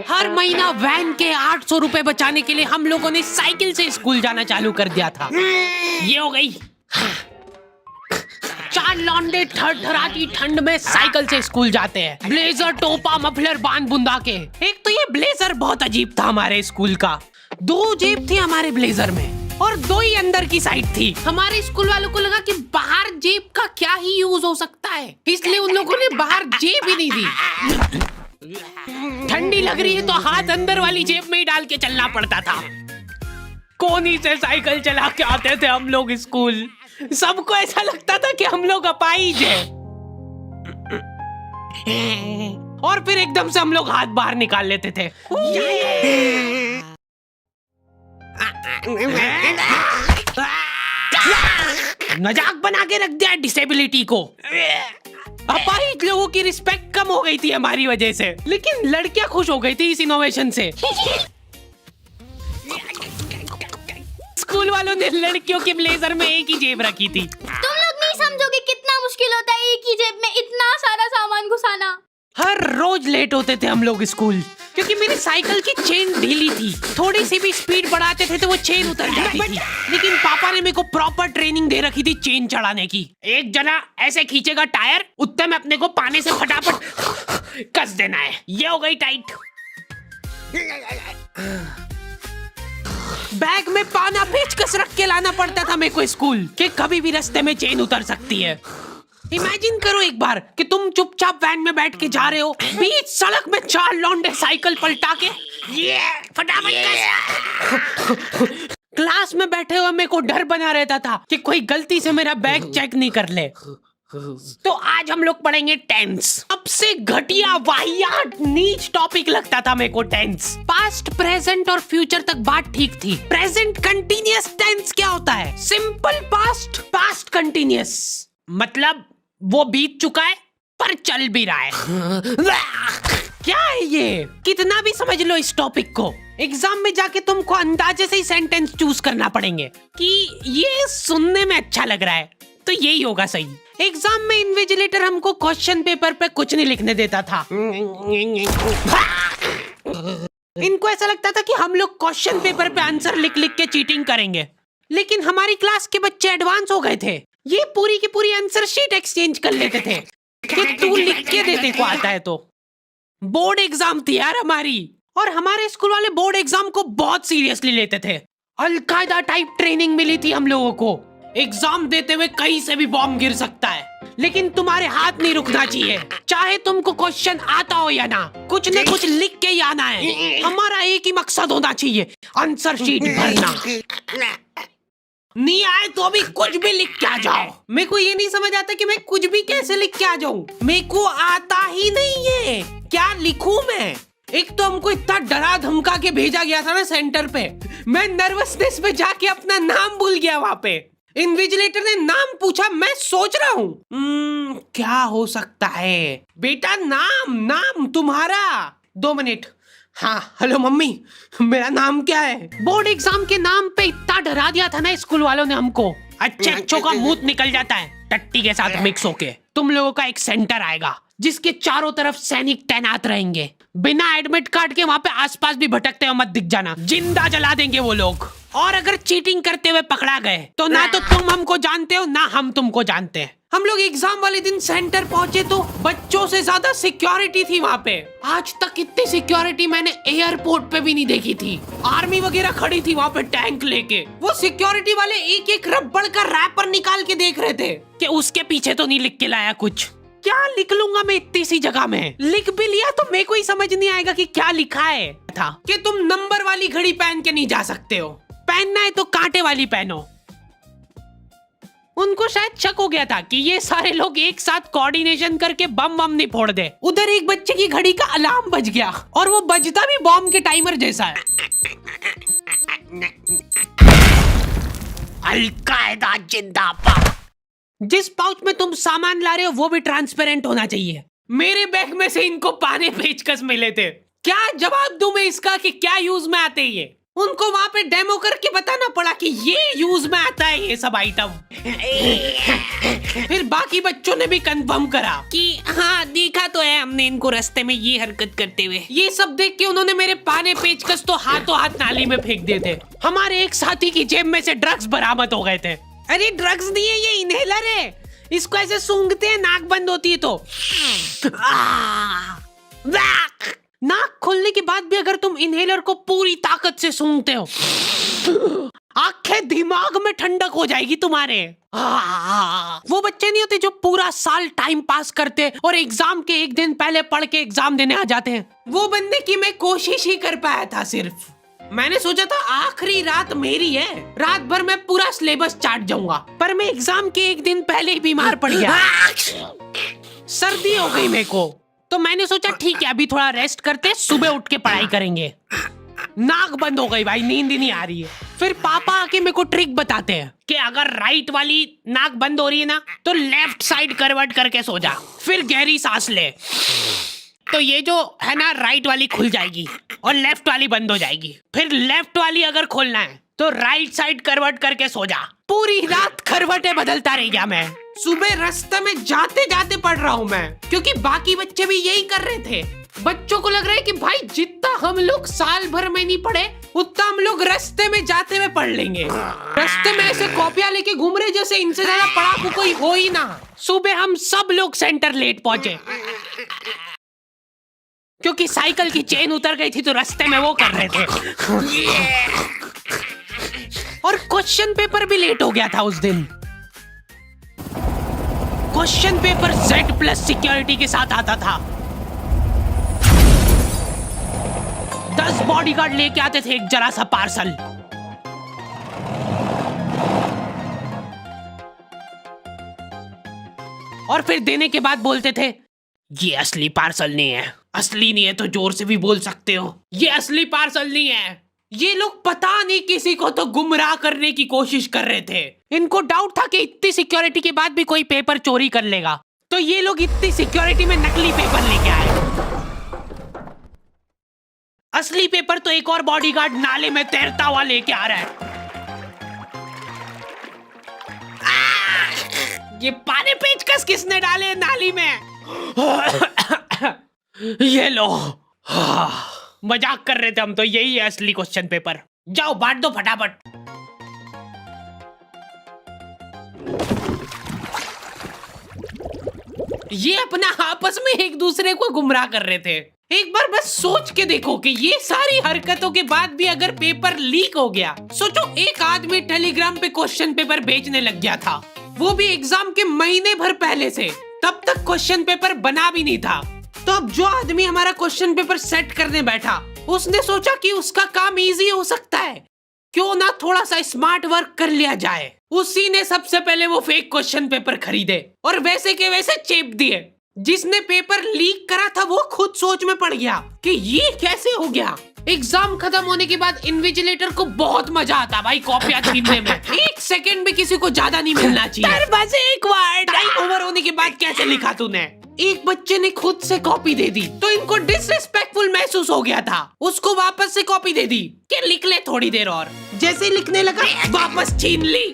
हर महीना वैन के 800 रुपए बचाने के लिए हम लोगों ने साइकिल से स्कूल जाना चालू कर दिया था। ये हो गई। चार लौंडे थरथराती ठंड में साइकिल से स्कूल जाते हैं, ब्लेजर, टोपा, मफलर बांध बुंदा के। एक तो ये ब्लेजर बहुत अजीब था हमारे स्कूल का। 2 जेब थी हमारे ब्लेजर में और 2 ही अंदर की साइड थी। हमारे स्कूल वालों को लगा कि बाहर जेब का क्या ही यूज हो सकता है, इसलिए उन लोगों ने बाहर जेब ही नहीं दी। ठंडी लग रही है तो हाथ अंदर वाली जेब में ही डाल के चलना पड़ता था। कोनी से साइकिल चला के आते थे हम लोग स्कूल। सबको ऐसा लगता था कि हम लोग अपाहिज हैं। और फिर एकदम से हम लोग हाथ बाहर निकाल लेते थे। मजाक बना के रख दिया डिसेबिलिटी को। अपाहिज लोगों की रिस्पेक्ट कम हो गई थी हमारी वजह से, लेकिन लड़कियां खुश हो गई थी इस इनोवेशन से। स्कूल वालों ने लड़कियों के ब्लेजर में एक ही जेब रखी थी। तुम लोग नहीं समझोगे कितना मुश्किल होता है एक ही जेब में इतना सारा सामान घुसाना। हर रोज लेट होते थे हम लोग स्कूल, क्योंकि मेरी साइकिल की चेन ढीली थी। थोड़ी सी भी स्पीड बढ़ाते थे तो वो चेन उतर जाती थी। लेकिन पापा ने मेरे को प्रॉपर ट्रेनिंग दे रखी थी चेन चढ़ाने की। एक जना ऐसे खींचेगा टायर, उतने में अपने को पानी से फटाफट कस देना है। ये हो गई टाइट। बैग में पाना पेचकस रख के लाना पड़ता था मेरे को स्कूल, कि कभी भी रास्ते में चेन उतर सकती है। इमेजिन करो एक बार कि तुम चुपचाप वैन में बैठ के जा रहे हो, बीच सड़क में 4 लौंडे साइकिल पलटा के ये फटाफट क्लास में बैठे हुए मेरे को डर बना रहता था कि कोई गलती से मेरा बैग चेक नहीं कर ले। तो आज हम लोग पढ़ेंगे टेंस। सबसे घटिया, वाहियात, नीच टॉपिक लगता था मेरे को टेंस। पास्ट, प्रेजेंट और फ्यूचर तक बात ठीक थी। प्रेजेंट कंटीन्यूअस टेंस क्या होता है? सिंपल पास्ट, पास्ट कंटीन्यूअस, मतलब वो बीत चुका है पर चल भी रहा है। क्या है ये? कितना भी समझ लो इस टॉपिक को, एग्जाम में जाके तुमको अंदाजे से ही सेंटेंस चूज करना पड़ेंगे कि ये सुनने में अच्छा लग रहा है तो यही होगा सही। एग्जाम में इन्विजिलेटर हमको क्वेश्चन पेपर पे कुछ नहीं लिखने देता था। इनको ऐसा लगता था कि हम लोग क्वेश्चन पेपर पे आंसर लिख लिख के चीटिंग करेंगे। लेकिन हमारी क्लास के बच्चे एडवांस हो गए थे। ये पूरी की पूरी आंसर शीट एक्सचेंज कर लेते थे कि तू लिख के दे, को आता है तो। बोर्ड एग्जाम थी यार हमारी, और हमारे स्कूल वाले बोर्ड एग्जाम को बहुत सीरियसली लेते थे। अलकायदा टाइप ट्रेनिंग मिली थी हम लोगों को। एग्जाम देते हुए कहीं से भी बॉम्ब गिर सकता है, लेकिन तुम्हारे हाथ नहीं रुकना चाहिए, चाहे तुमको क्वेश्चन आता हो या ना, कुछ न कुछ लिख के ही आना है। हमारा एक ही मकसद होना चाहिए, आंसर शीट भरना। नहीं आए तो भी कुछ भी लिख के आ जाओ। मेरे को ये नहीं समझ आता कि मैं कुछ भी कैसे लिख के आ जाऊं। मेरे को आता ही नहीं है, क्या लिखूं मैं? एक तो हमको इतना डरा धमका के भेजा गया था ना सेंटर पे, मैं नर्वसनेस में जाके अपना नाम भूल गया वहां पे। इन्विजिलेटर ने नाम पूछा, मैं सोच रहा हूँ क्या हो सकता है। बेटा नाम, नाम तुम्हारा। 2 मिनट। हाँ हेलो मम्मी, मेरा नाम क्या है? बोर्ड एग्जाम के नाम पे इतना डरा दिया था ना स्कूल वालों ने हमको, अच्छों का मुंह निकल जाता है टट्टी के साथ मिक्स होके। तुम लोगों का एक सेंटर आएगा जिसके चारों तरफ सैनिक तैनात रहेंगे। बिना एडमिट कार्ड के वहाँ पे आसपास भी भटकते हुए मत दिख जाना, जिंदा जला देंगे वो लोग। और अगर चीटिंग करते हुए पकड़ा गए तो ना तो तुम हमको जानते हो ना हम तुमको जानते हैं। हम लोग एग्जाम वाले दिन सेंटर पहुंचे तो बच्चों से ज्यादा सिक्योरिटी थी वहाँ पे। आज तक इतनी सिक्योरिटी मैंने एयरपोर्ट पे भी नहीं देखी थी। आर्मी वगैरह खड़ी थी वहाँ पे टैंक लेके। वो सिक्योरिटी वाले एक एक रबड़ का रैपर निकाल के देख रहे थे कि उसके पीछे तो नहीं लिख के लाया कुछ। क्या लिख लूंगा मैं इतनी सी जगह में? लिख भी लिया तो मेरे को ही समझ नहीं आएगा कि क्या लिखा है था कि तुम नंबर वाली घड़ी पहन के नहीं जा सकते हो, पहनना है तो कांटे वाली पहनो। उनको शायद शक हो गया था कि ये सारे लोग एक साथ कोऑर्डिनेशन करके बम बम नहीं फोड़ दे। उधर एक बच्चे की घड़ी का अलार्म बज गया और वो बजता भी बॉम्ब के टाइमर जैसा है। अलकायदा जिंदाबाद। जिस पाउच में तुम सामान ला रहे हो वो भी ट्रांसपेरेंट होना चाहिए। मेरे बैग में से इनको पाने पेचकस मिले थे। क्या जवाब दूं मैं इसका कि क्या यूज में आते ये? उनको वहाँ पे डेमो करके बताना पड़ा कि ये यूज में आता है ये सब आइटम। फिर बाकी बच्चों ने भी कंफर्म करा कि हाँ देखा तो है हमने इनको रास्ते में ये हरकत करते हुए। ये सब देख के उन्होंने मेरे पाने पेचकस तो हाथों हाथ नाली में फेंक दिए थे। हमारे एक साथी की जेब में से ड्रग्स बरामद हो गए थे। अरे ड्रग्स नहीं है, ये इनहेलर है। इसको ऐसे सूंघते हैं, नाक बंद होती है तो नाक खोलने के बाद भी अगर तुम इनहेलर को पूरी ताकत से सूंघते हो, आंखें दिमाग में ठंडक हो जाएगी तुम्हारे। वो बच्चे नहीं होते जो पूरा साल टाइम पास करते और एग्जाम के एक दिन पहले पढ़ के एग्जाम देने आ जाते हैं। वो बनने की मैं कोशिश ही कर पाया था। सिर्फ मैंने सोचा था आखिरी रात मेरी है, रात भर मैं पूरा सिलेबस चाट जाऊंगा, पर मैं एग्जाम के एक दिन पहले ही बीमार पड़ गया। सर्दी हो गई मेरे को, तो मैंने सोचा ठीक है अभी थोड़ा रेस्ट करते, सुबह उठ के पढ़ाई करेंगे। नाक बंद हो गई भाई, नींद ही नहीं आ रही है। फिर पापा आके मेरे को ट्रिक बताते हैं कि अगर राइट वाली नाक बंद हो रही है ना तो लेफ्ट साइड करवट करके सो जा, फिर गहरी सांस ले, तो ये जो है ना राइट वाली खुल जाएगी और लेफ्ट वाली बंद हो जाएगी। फिर लेफ्ट वाली अगर खोलना है तो राइट साइड करवट करके सो जा। पूरी रात करवटें बदलता रह गया मैं। सुबह रास्ते में जाते जाते पढ़ रहा हूँ मैं, क्योंकि बाकी बच्चे भी यही कर रहे थे। बच्चों को लग रहा है कि भाई जितना हम लोग साल भर में नहीं पढ़े उतना हम लोग रास्ते में जाते हुए पढ़ लेंगे। रास्ते में ऐसे कॉपियां लेके घूम रहे जैसे इनसे ज्यादा पढ़ाकू कोई हो ही ना। सुबह हम सब लोग सेंटर लेट पहुंचे, क्योंकि साइकिल की चेन उतर गई थी तो रास्ते में वो कर रहे थे। और क्वेश्चन पेपर भी लेट हो गया था उस दिन। क्वेश्चन पेपर Z+ सिक्योरिटी के साथ आता था। 10 बॉडीगार्ड लेके आते थे एक जरा सा पार्सल। और फिर देने के बाद बोलते थे ये असली पार्सल नहीं है। असली नहीं है तो जोर से भी बोल सकते हो, ये असली पार्सल नहीं है। ये लोग पता नहीं किसी को तो गुमराह करने की कोशिश कर रहे थे। इनको डाउट था कि इतनी सिक्योरिटी के बाद भी कोई पेपर चोरी कर लेगा, तो ये लोग इतनी सिक्योरिटी में नकली पेपर लेके आए। असली पेपर तो एक और बॉडीगार्ड नाले में तैरता हुआ लेके आ रहा है। ये पाने पेचकस किसने डाले नाली में? ये लो। मजाक कर रहे थे हम तो, यही है असली क्वेश्चन पेपर। जाओ बांट दो फटाफट। ये अपना आपस में एक दूसरे को गुमराह कर रहे थे। एक बार बस सोच के देखो कि ये सारी हरकतों के बाद भी अगर पेपर लीक हो गया। सोचो एक आदमी टेलीग्राम पे क्वेश्चन पेपर बेचने लग गया था, वो भी एग्जाम के महीने भर पहले से। तब तक क्वेश्चन पेपर बना भी नहीं था। तो अब जो आदमी हमारा क्वेश्चन पेपर सेट करने बैठा, उसने सोचा कि उसका काम इजी हो सकता है, क्यों ना थोड़ा सा स्मार्ट वर्क कर लिया जाए। उसी ने सबसे पहले वो फेक क्वेश्चन पेपर खरीदे और वैसे के वैसे चेप दिए। जिसने पेपर लीक करा था वो खुद सोच में पड़ गया कि ये कैसे हो गया। एग्जाम खत्म होने के बाद इन्विजिलेटर को बहुत मजा आता भाई कॉपियां छीनने में। एक सेकंड भी किसी को ज्यादा नहीं मिलना चाहिए। बस एक वर्ड टाइम ओवर होने के बाद कैसे लिखा तूने? एक बच्चे ने खुद से कॉपी दे दी तो इनको डिसरिस्पेक्टफुल महसूस हो गया था। उसको वापस से कॉपी दे दी कि लिख ले थोड़ी देर और। जैसे लिखने लगा वापस छीन ली।